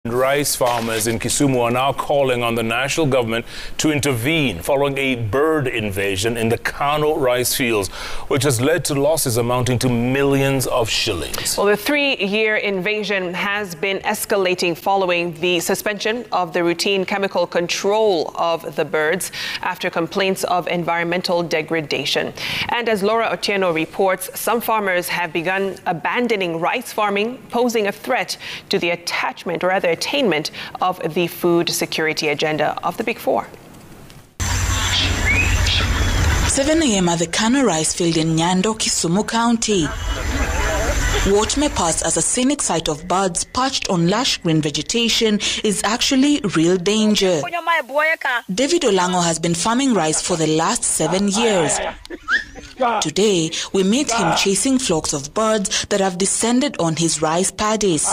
Rice farmers in Kisumu are now calling on the national government to intervene following a bird invasion in the Kano rice fields, which has led to losses amounting to millions of shillings. Well, the 3-year invasion has been escalating following the suspension of the routine chemical control of the birds after complaints of environmental degradation. And as Laura Otieno reports, some farmers have begun abandoning rice farming, posing a threat to the attachment, or rather attainment, of the food security agenda of the Big Four. 7 a.m. at the Kano rice field in Nyando, Kisumu County. What may pass as a scenic sight of birds perched on lush green vegetation is actually real danger. David Olango has been farming rice for the last 7 years. Today, we meet him chasing flocks of birds that have descended on his rice paddies.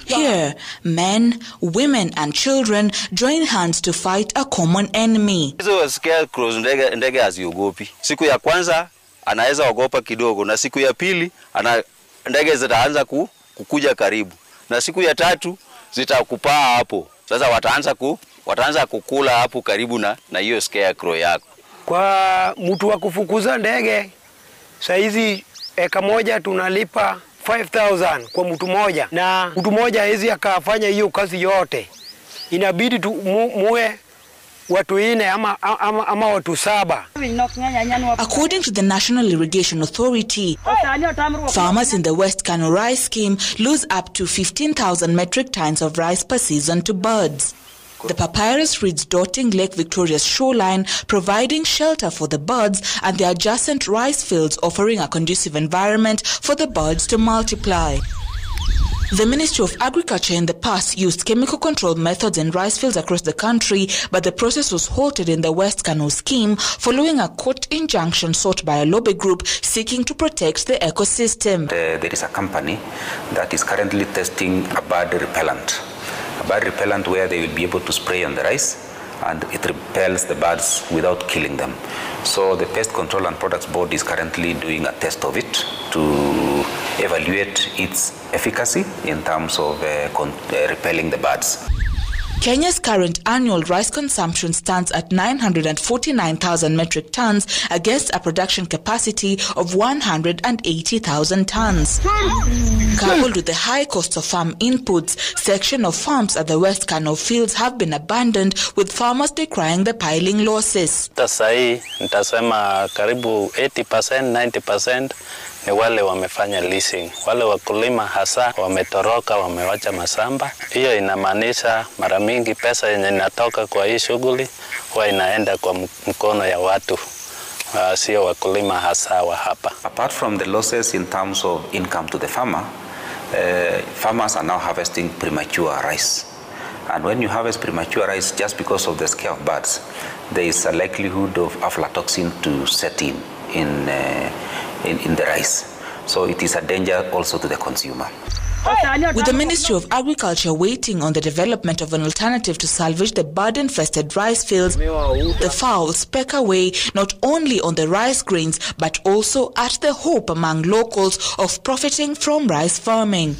Here, men, women and children join hands to fight a common enemy. Ndege haziogopi. Siku ya kwanza anaweza ogopa kidogo, na siku ya pili ndege zitaanza kukuja karibu, na siku ya tatu zitakupaa hapo. Sasa wataanza kukula hapo karibu na hiyo scarecrow yako. Kwa mtu wa kufukuza ndege, saizi eka moja tunalipa 5,000 kwa mtu moja, na mtu moja hizi akafanya hiyo kazi yote. Inabidi muwe watu 4 ama watu 7. According to the National Irrigation Authority, farmers in the West Kano rice scheme lose up to 15,000 metric tons of rice per season to birds. The papyrus reeds dotting Lake Victoria's shoreline, providing shelter for the birds, and the adjacent rice fields offering a conducive environment for the birds to multiply. The Ministry of Agriculture in the past used chemical control methods in rice fields across the country, but the process was halted in the West Kano scheme following a court injunction sought by a lobby group seeking to protect the ecosystem. There is a company that is currently testing a bird repellent. A bird repellent where they will be able to spray on the rice and it repels the birds without killing them. So the Pest Control and Products Board is currently doing a test of it to evaluate its efficacy in terms of repelling the birds. Kenya's current annual rice consumption stands at 949,000 metric tons against a production capacity of 180,000 tons. Coupled with the high cost of farm inputs, section of farms at the West Kano fields have been abandoned, with farmers decrying the piling losses. Sahi nitasema karibu 80%, 90% ni wale wamefanya leasing. Wale wakulima hasa wametoroka, wamewacha masamba. Hiyo inamaanisha mara mingi pesa yenye inatoka kwa hii shughuli huwa inaenda kwa mkono ya watu, sio wakulima hasa wa hapa. Apart from the losses in terms of income to the farmer, farmers are now harvesting premature rice. And when you harvest premature rice, just because of the scare of birds, there is a likelihood of aflatoxin to set in the rice. So it is a danger also to the consumer. With the Ministry of Agriculture waiting on the development of an alternative to salvage the bird-infested rice fields, the fowls peck away not only on the rice grains but also at the hope among locals of profiting from rice farming.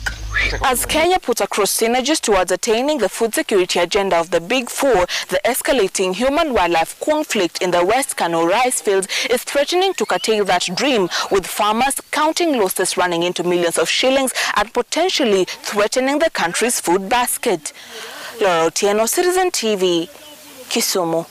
As Kenya puts across synergies towards attaining the food security agenda of the Big Four, the escalating human-wildlife conflict in the West Kano rice fields is threatening to curtail that dream, with farmers counting losses running into millions of shillings and potentially threatening the country's food basket. Laura Otieno, Citizen TV, Kisumu.